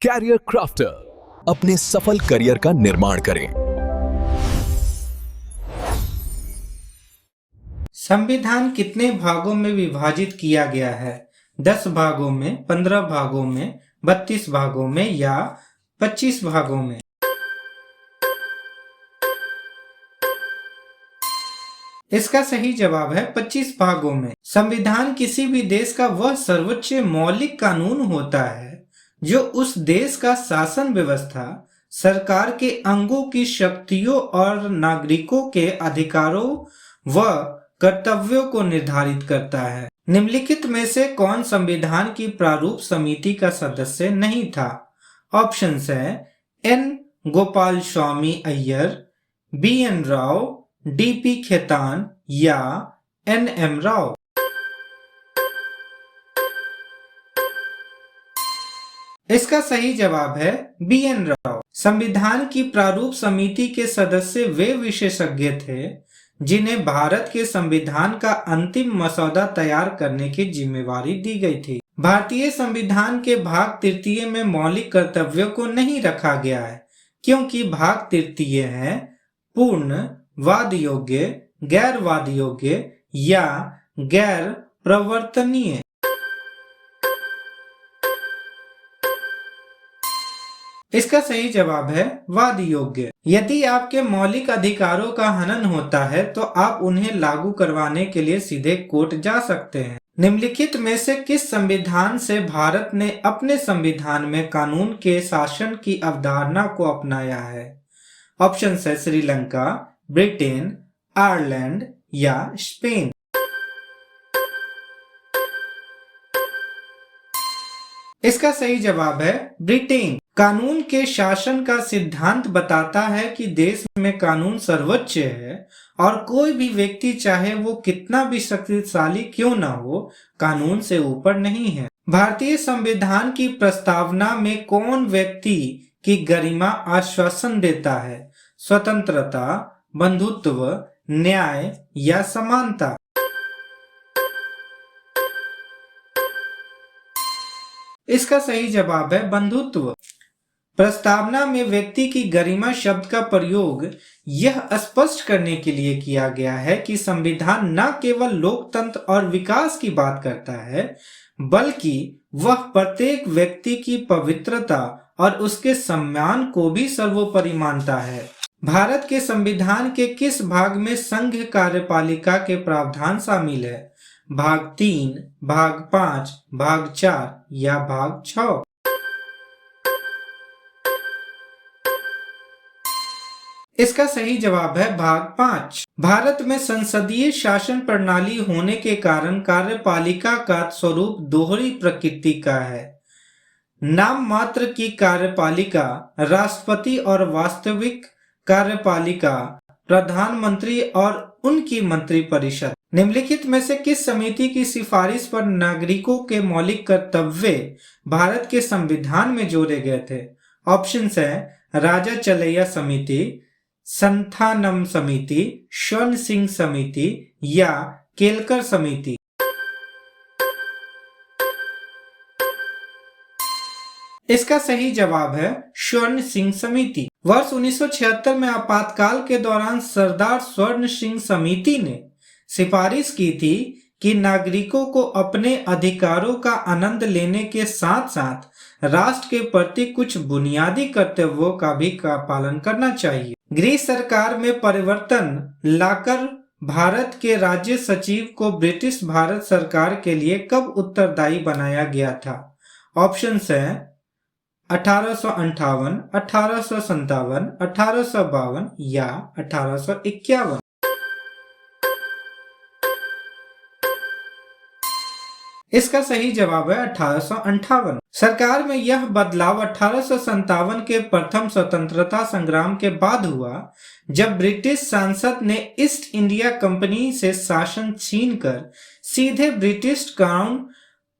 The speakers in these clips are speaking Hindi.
कैरियर क्राफ्टर, अपने सफल करियर का निर्माण करें। संविधान कितने भागों में विभाजित किया गया है? 10 भागों में, 15 भागों में, 32 भागों में या 25 भागों में? इसका सही जवाब है 25 भागों में। संविधान किसी भी देश का वह सर्वोच्च मौलिक कानून होता है जो उस देश का शासन व्यवस्था, सरकार के अंगों की शक्तियों और नागरिकों के अधिकारों व कर्तव्यों को निर्धारित करता है। निम्नलिखित में से कौन संविधान की प्रारूप समिति का सदस्य नहीं था? ऑप्शंस है N Gopal Swami Iyer, B N Rau, D P Khaitan या एन एम राव। इसका सही जवाब है बी एन राव। संविधान की प्रारूप समिति के सदस्य वे विशेषज्ञ थे जिन्हें भारत के संविधान का अंतिम मसौदा तैयार करने की जिम्मेवारी दी गई थी। भारतीय संविधान के भाग तृतीय में मौलिक कर्तव्यों को नहीं रखा गया है क्योंकि भाग तृतीय है पूर्ण, वाद योग्य, गैर वाद योग्य या गैर प्रवर्तनीय। इसका सही जवाब है वाद योग्य। यदि आपके मौलिक अधिकारों का हनन होता है तो आप उन्हें लागू करवाने के लिए सीधे कोर्ट जा सकते हैं। निम्नलिखित में से किस संविधान से भारत ने अपने संविधान में कानून के शासन की अवधारणा को अपनाया है? ऑप्शन है श्रीलंका, ब्रिटेन, आयरलैंड या स्पेन। इसका सही जवाब है ब्रिटेन। कानून के शासन का सिद्धांत बताता है कि देश में कानून सर्वोच्च है और कोई भी व्यक्ति चाहे वो कितना भी शक्तिशाली क्यों ना हो, कानून से ऊपर नहीं है। भारतीय संविधान की प्रस्तावना में कौन व्यक्ति की गरिमा आश्वासन देता है? स्वतंत्रता, बंधुत्व, न्याय या समानता? इसका सही जवाब है बंधुत्व। प्रस्तावना में व्यक्ति की गरिमा शब्द का प्रयोग यह स्पष्ट करने के लिए किया गया है कि संविधान न केवल लोकतंत्र और विकास की बात करता है बल्कि वह प्रत्येक व्यक्ति की पवित्रता और उसके सम्मान को भी सर्वोपरि मानता है। भारत के संविधान के किस भाग में संघ कार्यपालिका के प्रावधान शामिल है? भाग 3, भाग 5, भाग 4 या भाग 6? इसका सही जवाब है भाग 5। भारत में संसदीय शासन प्रणाली होने के कारण कार्यपालिका का स्वरूप दोहरी प्रकृति का है। नाम मात्र की कार्यपालिका राष्ट्रपति और वास्तविक कार्यपालिका प्रधानमंत्री और उनकी मंत्रिपरिषद। निम्नलिखित में से किस समिति की सिफारिश पर नागरिकों के मौलिक कर्तव्य भारत के संविधान में जोड़े गए थे? ऑप्शंस है राजा चलैया समिति, संथानम समिति, स्वर्ण सिंह समिति या केलकर समिति? इसका सही जवाब है स्वर्ण सिंह समिति। वर्ष 1976 में आपातकाल के दौरान सरदार स्वर्ण सिंह समिति ने सिफारिश की थी कि नागरिकों को अपने अधिकारों का आनंद लेने के साथ साथ राष्ट्र के प्रति कुछ बुनियादी कर्तव्यों का भी पालन करना चाहिए। गृह सरकार में परिवर्तन लाकर भारत के राज्य सचिव को ब्रिटिश भारत सरकार के लिए कब उत्तरदायी बनाया गया था? ऑप्शंस है 1858, 1857, 1852 या 1851? इसका सही जवाब है 1858। सरकार में यह बदलाव 1857 के प्रथम स्वतंत्रता संग्राम के बाद हुआ जब ब्रिटिश संसद ने ईस्ट इंडिया कंपनी से शासन छीनकर सीधे ब्रिटिश क्राउन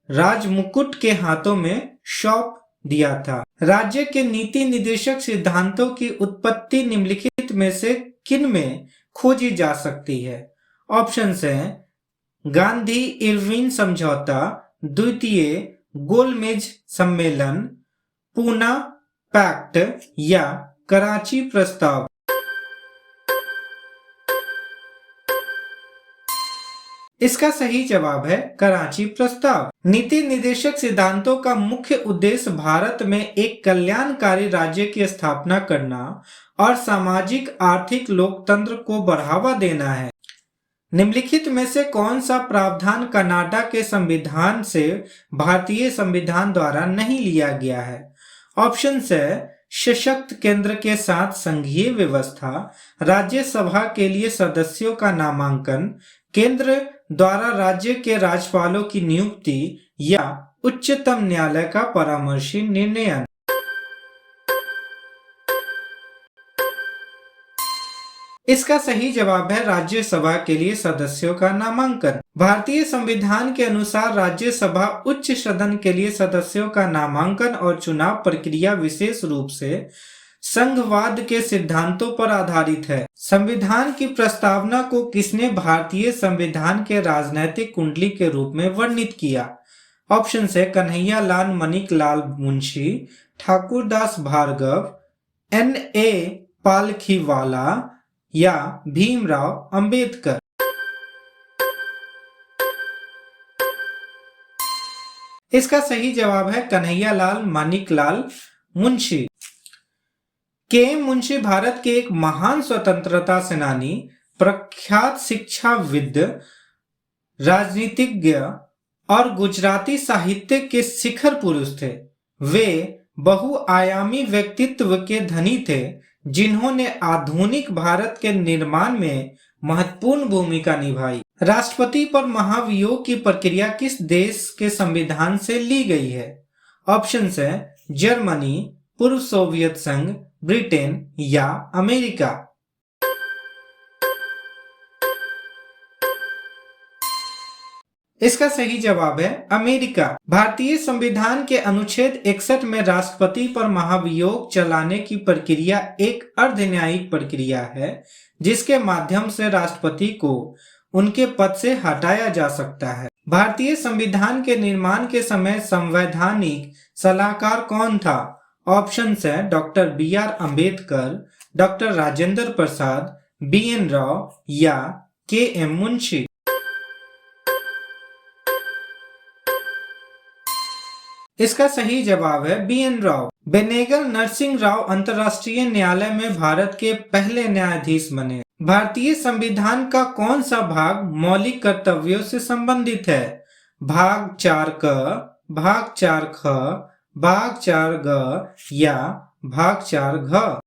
राजमुकुट के हाथों में सौंप दिया था। राज्य के नीति निर्देशक सिद्धांतों की उत्पत्ति निम्नलिखित में से किन में खोजी जा सकती है? ऑप्शंस हैं गांधी इरविन समझौता, द्वितीय गोलमेज सम्मेलन, पूना पैक्ट या कराची प्रस्ताव? इसका सही जवाब है कराची प्रस्ताव। नीति निर्देशक सिद्धांतों का मुख्य उद्देश्य भारत में एक कल्याणकारी राज्य की स्थापना करना और सामाजिक आर्थिक लोकतंत्र को बढ़ावा देना है। निम्नलिखित में से कौन सा प्रावधान कनाडा के संविधान से भारतीय संविधान द्वारा नहीं लिया गया है? ऑप्शन है सशक्त केंद्र के साथ संघीय व्यवस्था, राज्यसभा के लिए सदस्यों का नामांकन, केंद्र द्वारा राज्य के राज्यपालों की नियुक्ति या उच्चतम न्यायालय का परामर्शी निर्णय। इसका सही जवाब है राज्यसभा के लिए सदस्यों का नामांकन। भारतीय संविधान के अनुसार राज्यसभा उच्च सदन के लिए सदस्यों का नामांकन और चुनाव प्रक्रिया विशेष रूप से संघवाद के सिद्धांतों पर आधारित है। संविधान की प्रस्तावना को किसने भारतीय संविधान के राजनैतिक कुंडली के रूप में वर्णित किया? ऑप्शन है कन्हैया लाल मणिकलाल मुंशी, ठाकुरदास भार्गव, N.A. पालखीवाला या भीमराव अंबेडकर। इसका सही जवाब है कन्हैया लाल मणिकलाल मुंशी। के मुंशी भारत के एक महान स्वतंत्रता सेनानी, प्रख्यात शिक्षाविद, राजनीतिज्ञ और गुजराती साहित्य के शिखर पुरुष थे। वे बहुआयामी व्यक्तित्व के धनी थे जिन्होंने आधुनिक भारत के निर्माण में महत्वपूर्ण भूमिका निभाई। राष्ट्रपति पर महाभियोग की प्रक्रिया किस देश के संविधान से ली गई है? ऑप्शन है जर्मनी, पूर्व सोवियत संघ, ब्रिटेन या अमेरिका। इसका सही जवाब है अमेरिका। भारतीय संविधान के अनुच्छेद 61 में राष्ट्रपति पर महाभियोग चलाने की प्रक्रिया एक अर्धन्यायिक प्रक्रिया है जिसके माध्यम से राष्ट्रपति को उनके पद से हटाया जा सकता है। भारतीय संविधान के निर्माण के समय संवैधानिक सलाहकार कौन था? ऑप्शन है doctor B.R. Ambedkar, doctor Rajendra Prasad, B.N. Rau या K.M. मुंशी। इसका सही जवाब है B.N. राव। बेनेगल नरसिंह राव अंतर्राष्ट्रीय न्यायालय में भारत के पहले न्यायाधीश बने। भारतीय संविधान का कौन सा भाग मौलिक कर्तव्यों से संबंधित है? भाग 4क, भाग 4ख, भाग 4ग या भाग 4घ।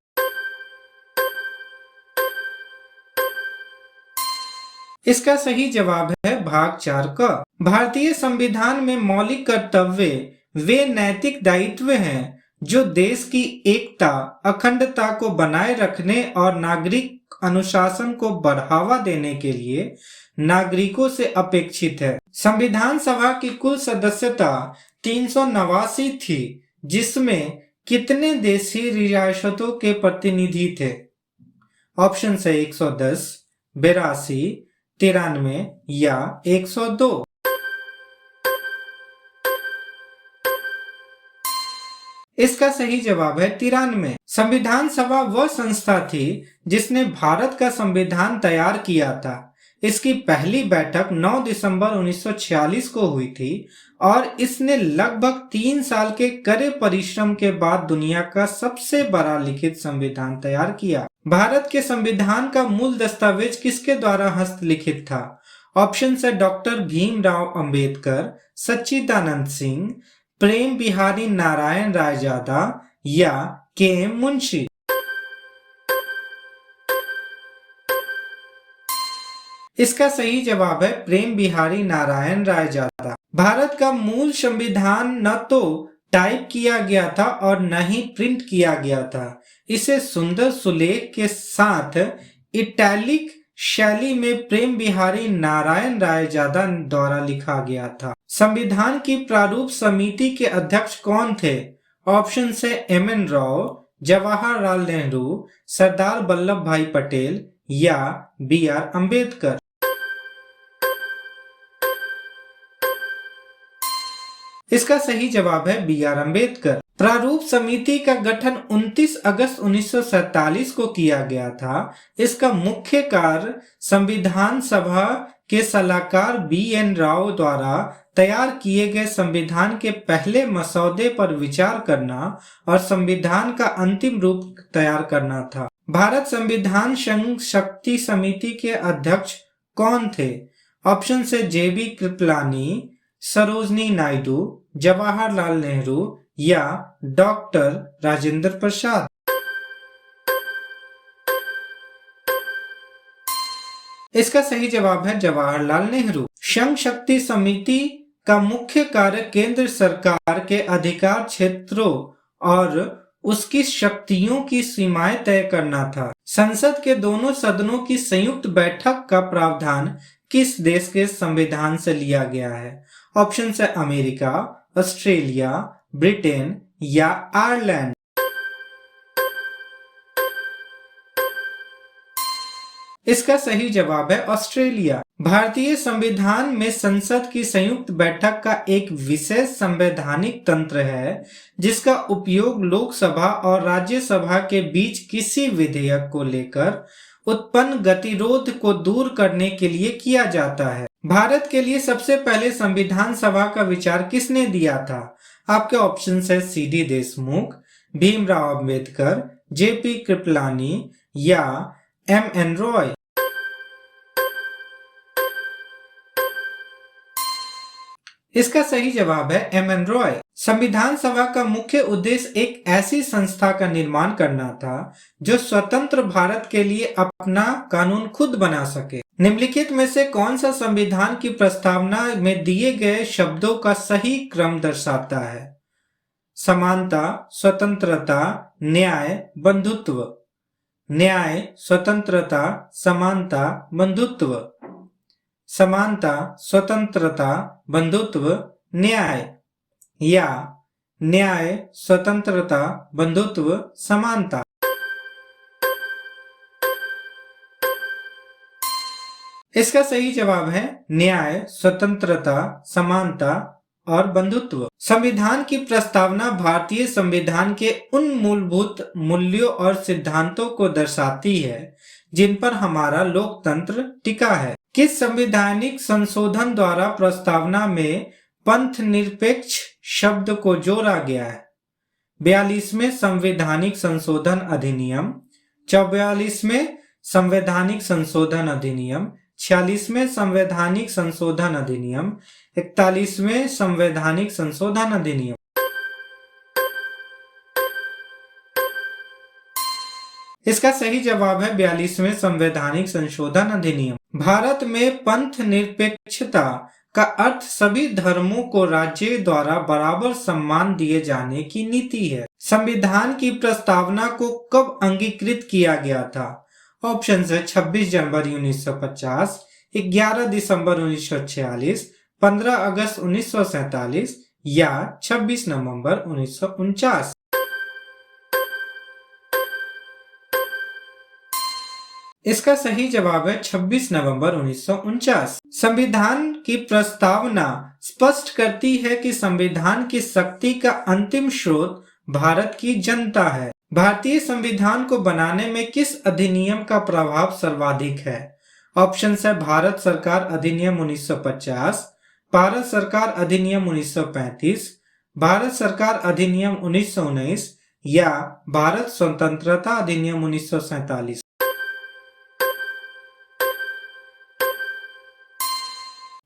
इसका सही जवाब है भाग 4क। भारतीय संविधान में मौलिक कर्तव्य वे नैतिक दायित्व हैं जो देश की एकता, अखंडता को बनाए रखने और नागरिक अनुशासन को बढ़ावा देने के लिए नागरिकों से अपेक्षित है। संविधान सभा की कुल सदस्यता 389 थी, जिसमें कितने देशी रियासतों के प्रतिनिधि थे? ऑप्शन है 110, 82, 93 या 102। इसका सही जवाब है 93। संविधान सभा वह संस्था थी जिसने भारत का संविधान तैयार किया था। इसकी पहली बैठक 9 दिसंबर 1946 को हुई थी और इसने लगभग 3 साल के कड़े परिश्रम के बाद दुनिया का सबसे बड़ा लिखित संविधान तैयार किया। भारत के संविधान का मूल दस्तावेज किसके द्वारा हस्तलिखित था? ऑप्शन है डॉक्टर भीमराव अंबेडकर, सच्चिदानंद सिंह, प्रेम बिहारी नारायण रायजादा या K.M. मुंशी। इसका सही जवाब है प्रेम बिहारी नारायण रायजादा। भारत का मूल संविधान न तो टाइप किया गया था और न ही प्रिंट किया गया था। इसे सुंदर सुलेख के साथ इटैलिक शैली में प्रेम बिहारी नारायण रायजादा द्वारा लिखा गया था। संविधान की प्रारूप समिति के अध्यक्ष कौन थे? ऑप्शन है M.N. राव, जवाहरलाल नेहरू, सरदार वल्लभ भाई पटेल या B.R. अम्बेडकर। इसका सही जवाब है B.R. अम्बेडकर। प्रारूप समिति का गठन 29 अगस्त 1947 को किया गया था। इसका मुख्य कार्य संविधान सभा के सलाहकार BN राव द्वारा तैयार किए गए संविधान के पहले मसौदे पर विचार करना और संविधान का अंतिम रूप तैयार करना था। भारत संविधान शक्ति समिति के अध्यक्ष कौन थे? ऑप्शन से JB कृपलानी, सरोजनी नायडू, जवाहरलाल नेहरू या डॉक्टर राजेंद्र प्रसाद। इसका सही जवाब है जवाहरलाल नेहरू। संघ शक्ति समिति का मुख्य कार्य केंद्र सरकार के अधिकार क्षेत्रों और उसकी शक्तियों की सीमाएं तय करना था। संसद के दोनों सदनों की संयुक्त बैठक का प्रावधान किस देश के संविधान से लिया गया है? ऑप्शन है अमेरिका, ऑस्ट्रेलिया, ब्रिटेन या आयरलैंड। इसका सही जवाब है ऑस्ट्रेलिया। भारतीय संविधान में संसद की संयुक्त बैठक का एक विशेष संवैधानिक तंत्र है जिसका उपयोग लोकसभा और राज्यसभा के बीच किसी विधेयक को लेकर उत्पन्न गतिरोध को दूर करने के लिए किया जाता है। भारत के लिए सबसे पहले संविधान सभा का विचार किसने दिया था? आपके ऑप्शन है CD देशमुख, भीमराव अंबेडकर, JP कृपलानी या MN रॉय। इसका सही जवाब है MN रॉय। संविधान सभा का मुख्य उद्देश्य एक ऐसी संस्था का निर्माण करना था जो स्वतंत्र भारत के लिए अपना कानून खुद बना सके। निम्नलिखित में से कौन सा संविधान की प्रस्तावना में दिए गए शब्दों का सही क्रम दर्शाता है? समानता, स्वतंत्रता, न्याय, बंधुत्व। न्याय, स्वतंत्रता, समानता, बंधुत्व। समानता, स्वतंत्रता, बंधुत्व, न्याय या न्याय, स्वतंत्रता, बंधुत्व, समानता। इसका सही जवाब है न्याय, स्वतंत्रता, समानता और बंधुत्व। संविधान की प्रस्तावना भारतीय संविधान के उन मूलभूत मूल्यों और सिद्धांतों को दर्शाती है जिन पर हमारा लोकतंत्र टिका है। किस संवैधानिक संशोधन द्वारा प्रस्तावना में पंथ निरपेक्ष शब्द को जोड़ा गया है? 42वें संवैधानिक संशोधन अधिनियम, 44वें संवैधानिक संशोधन अधिनियम, 46वें संवैधानिक संशोधन अधिनियम, 41वें संवैधानिक संशोधन अधिनियम। इसका सही जवाब है 42वें संवैधानिक संशोधन अधिनियम। भारत में पंथ निरपेक्षता का अर्थ सभी धर्मों को राज्य द्वारा बराबर सम्मान दिए जाने की नीति है। संविधान की प्रस्तावना को कब अंगीकृत किया गया था? ऑप्शन है 26 जनवरी 1950, 11 दिसंबर 1946, 15 अगस्त 1947 या 26 नवंबर 1949। इसका सही जवाब है 26 नवंबर 1949। संविधान की प्रस्तावना स्पष्ट करती है कि संविधान की शक्ति का अंतिम स्रोत भारत की जनता है। भारतीय संविधान को बनाने में किस अधिनियम का प्रभाव सर्वाधिक है? ऑप्शन है भारत सरकार अधिनियम 1950, भारत सरकार अधिनियम 1935, भारत सरकार अधिनियम 1919 या भारत स्वतंत्रता अधिनियम 1947।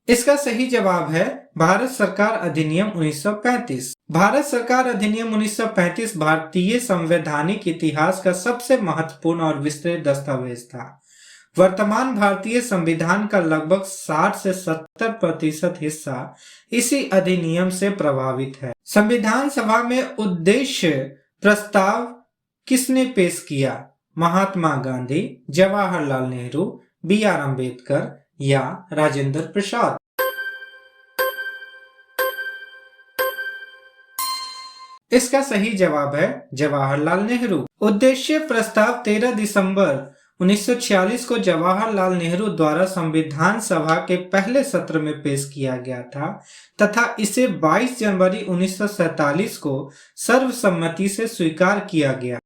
इसका सही जवाब है भारत सरकार अधिनियम 1935। भारत सरकार अधिनियम 1935 भारतीय संवैधानिक इतिहास का सबसे महत्वपूर्ण और विस्तृत दस्तावेज था। वर्तमान भारतीय संविधान का लगभग 60 से 70% हिस्सा इसी अधिनियम से प्रभावित है। संविधान सभा में उद्देश्य प्रस्ताव किसने पेश किया? महात्मा गांधी, जवाहरलाल नेहरू, BR अम्बेडकर या राजेंद्र प्रसाद। इसका सही जवाब है जवाहरलाल नेहरू। उद्देश्य प्रस्ताव 13 दिसंबर 1946 को जवाहरलाल नेहरू द्वारा संविधान सभा के पहले सत्र में पेश किया गया था तथा इसे 22 जनवरी 1947 को सर्वसम्मति से स्वीकार किया गया।